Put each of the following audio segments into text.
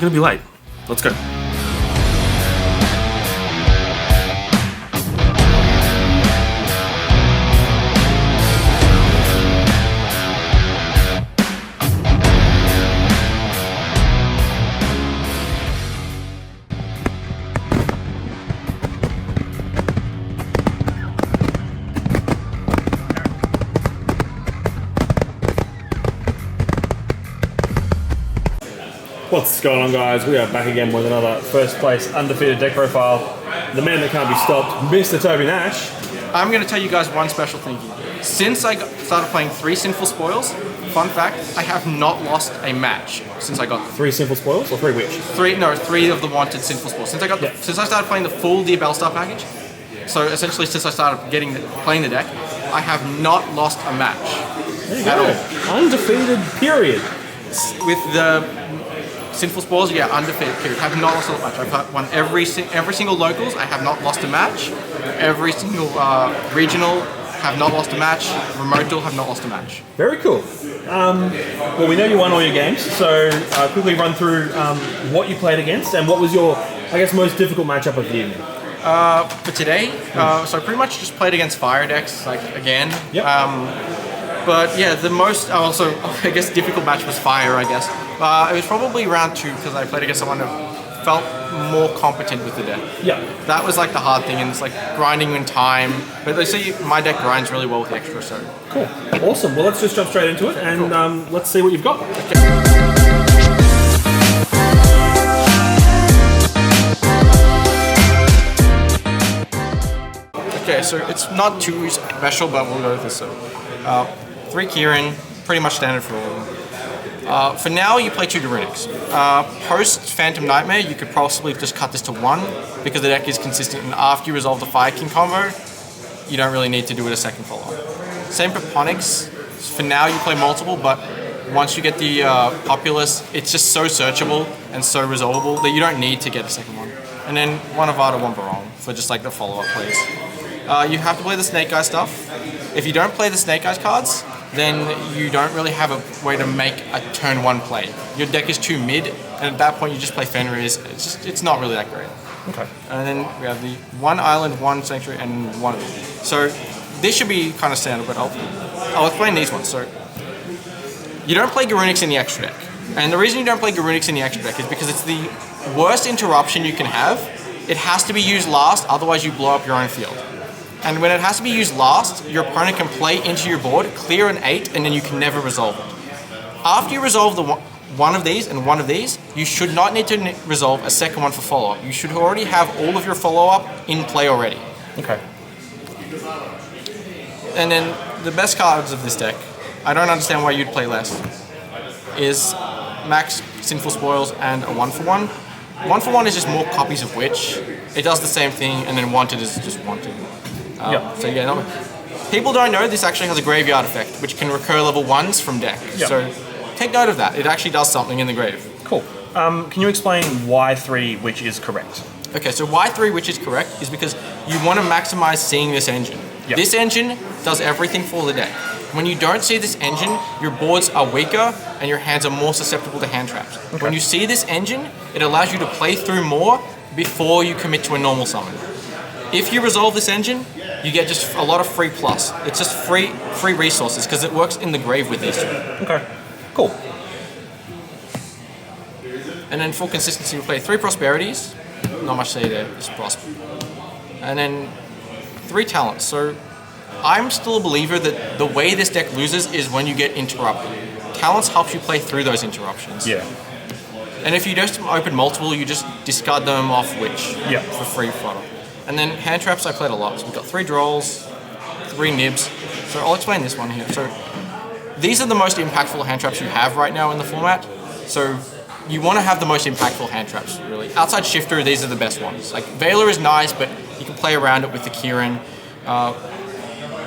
gonna be late. Let's go. What's going on, guys? We are back again with another first place undefeated deck profile. The man that can't be stopped, Mr. Toby Nash. I'm going to tell you guys one special thing here. Since I started playing 3 Sinful Spoils, fun fact, I have not lost a match since I got them. 3 Sinful Spoils or 3 which? 3 of the wanted Sinful Spoils. Since I started playing the full Dear Bellstar package, so essentially since I started playing the deck, I have not lost a match. There you go. Undefeated, period. With the Sinful Spoils, yeah, undefeated, period. I have not lost a match. I've won every single locals. I have not lost a match. Every single regional, have not lost a match. Remote duel, have not lost a match. Very cool. Well, we know you won all your games, so quickly run through what you played against and what was your, I guess, most difficult matchup of the evening. For today, so I pretty much just played against fire decks, like, again. Yep. But yeah, the most, also, I guess, difficult match was fire, I guess. It was probably round 2 because I played against someone who felt more competent with the deck. Yeah. That was like the hard thing, and it's like grinding in time. But they say my deck grinds really well with extra, so. Cool. Awesome. Well, let's just jump straight into it and cool. Let's see what you've got. Okay, so it's not too special, but we'll go with this. So, 3 Kieran, pretty much standard for all of them. For now, you play 2 Garunics. Post Phantom Nightmare, you could possibly just cut this to 1 because the deck is consistent, and after you resolve the Fire King combo, you don't really need to do it a second follow-up. Same for Ponix. For now, you play multiple, but once you get the Populace, it's just so searchable and so resolvable that you don't need to get a second one. And then 1 Avada, 1 Barong for just like the follow-up plays. You have to play the Snake Eyes stuff. If you don't play the Snake Eyes cards, then you don't really have a way to make a turn 1 play. Your deck is too mid, and at that point you just play Fenris. It's not really that great. Okay. And then we have the 1 Island, 1 Sanctuary, and 1. So this should be kind of standard, but I'll explain these ones. So you don't play Garunics in the extra deck. And the reason you don't play Garunics in the extra deck is because it's the worst interruption you can have. It has to be used last, otherwise you blow up your own field. And when it has to be used last, your opponent can play into your board, clear an 8, and then you can never resolve it. After you resolve the one of these and 1 of these, you should not need to resolve a second one for follow-up. You should already have all of your follow-up in play already. Okay. And then the best cards of this deck, I don't understand why you'd play less, is Max Sinful Spoils and a 1-for-1. 1-for-1 is just more copies of Witch. It does the same thing, and then Wanted is just Wanted. So yeah, people don't know this actually has a graveyard effect, which can recur level 1s from deck. Yep. So take note of that. It actually does something in the grave. Cool. Can you explain why 3 which is correct? Okay, so why 3 which is correct is because you want to maximize seeing this engine. Yep. This engine does everything for the deck. When you don't see this engine, your boards are weaker and your hands are more susceptible to hand traps. Okay. When you see this engine, it allows you to play through more before you commit to a normal summon. If you resolve this engine, you get just a lot of free plus. It's just free resources because it works in the grave with these 2. Okay, cool. And then for consistency, we play 3 Prosperities. Not much to say there, just prosper. And then 3 Talents. So I'm still a believer that the way this deck loses is when you get interrupted. Talents helps you play through those interruptions. Yeah. And if you just open multiple, you just discard them off Witch for free fodder. And then hand traps I played a lot. So we've got 3 Drolls, 3 Nibs. So I'll explain this one here. So these are the most impactful hand traps you have right now in the format. So you want to have the most impactful hand traps, really. Outside Shifter, these are the best ones. Like Veiler is nice, but you can play around it with the Kieran.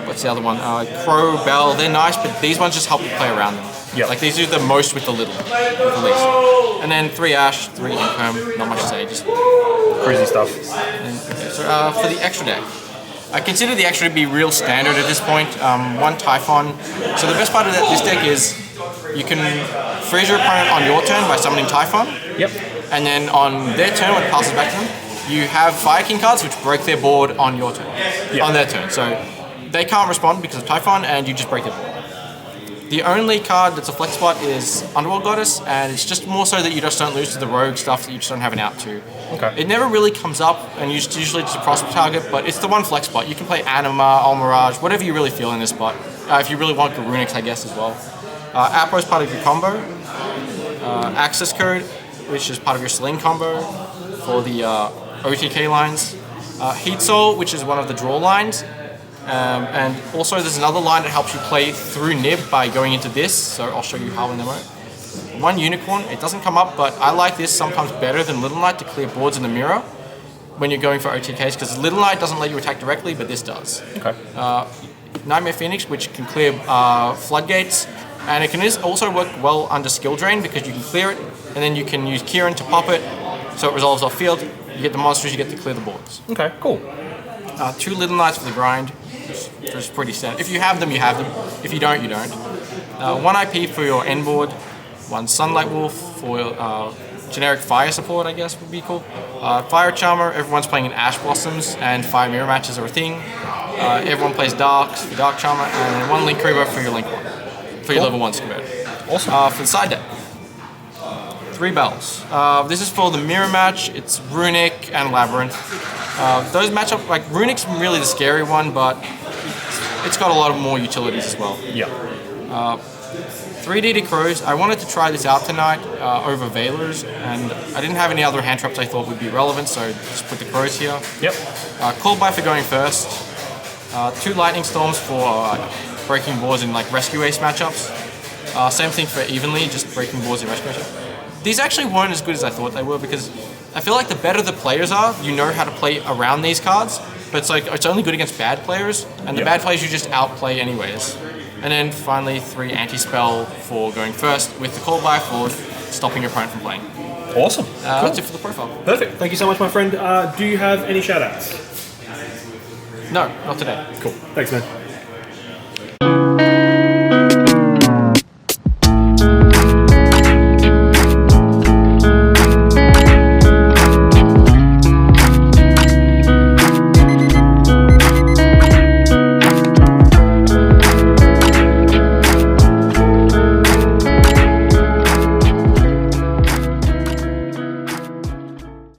What's the other one? Crow, Bell, they're nice, but these ones just help you play around them. Yep. Like these do the most with the little, with the least. And then 3 Ash, 3 Imperm, not much to say, just crazy stuff. And, okay, so for the extra deck, I consider the extra to be real standard at this point. 1 Typhon. So the best part of this deck is you can freeze your opponent on your turn by summoning Typhon. Yep. and then on their turn, when it passes back to them, you have Fire King cards which break their board on your turn, on their turn. So they can't respond because of Typhon, and you just break their board. The only card that's a flex spot is Underworld Goddess, and it's just more so that you just don't lose to the rogue stuff that you just don't have an out to. Okay. It never really comes up, and usually just a cross target, but it's the one flex spot. You can play Anima, Almirage, whatever you really feel in this spot. If you really want Garunix, I guess, as well. Apo is part of your combo. Access Code, which is part of your Sling combo for the OTK lines. Heat Soul, which is one of the draw lines. And also there's another line that helps you play through Nib by going into this, so I'll show you how in a moment. One Unicorn, it doesn't come up, but I like this sometimes better than Little Knight to clear boards in the mirror when you're going for OTKs, because Little Knight doesn't let you attack directly, but this does. Okay. Nightmare Phoenix, which can clear floodgates, and it can also work well under Skill Drain because you can clear it, and then you can use Kieran to pop it, so it resolves off field. You get the monsters, you get to clear the boards. Okay, cool. 2 Little Knights for the grind, which is pretty standard. If you have them, you have them. If you don't, you don't. 1 IP for your end board, 1 Sunlight Wolf for generic fire support, I guess would be cool. Fire Charmer, everyone's playing in Ash Blossoms, and Fire Mirror matches are a thing. Everyone plays Darks for Dark Charmer, and 1 Link Reaver for your Link 1, for your level 1 converter. Awesome. For the side deck, 3 Bells. This is for the mirror match. It's Runic and Labyrinth. Those match up, like Runic's really the scary one, but it's got a lot of more utilities as well. Yeah. 3D to Crows. I wanted to try this out tonight over Veilers, and I didn't have any other hand traps I thought would be relevant, so just put the Crows here. Yep. Call by for going first. 2 Lightning Storms for breaking boards in like Rescue Ace matchups. Same thing for Evenly, just breaking boards in Rescue matchups. These actually weren't as good as I thought they were, because I feel like the better the players are, you know how to play around these cards, but it's like it's only good against bad players, and the bad players you just outplay anyways. And then finally 3 Anti-Spell for going first, with the Call by for stopping your opponent from playing. Awesome. Cool. That's it for the profile. Perfect. Thank you so much, my friend. Do you have any shout outs? No, not today. Cool. Thanks, man.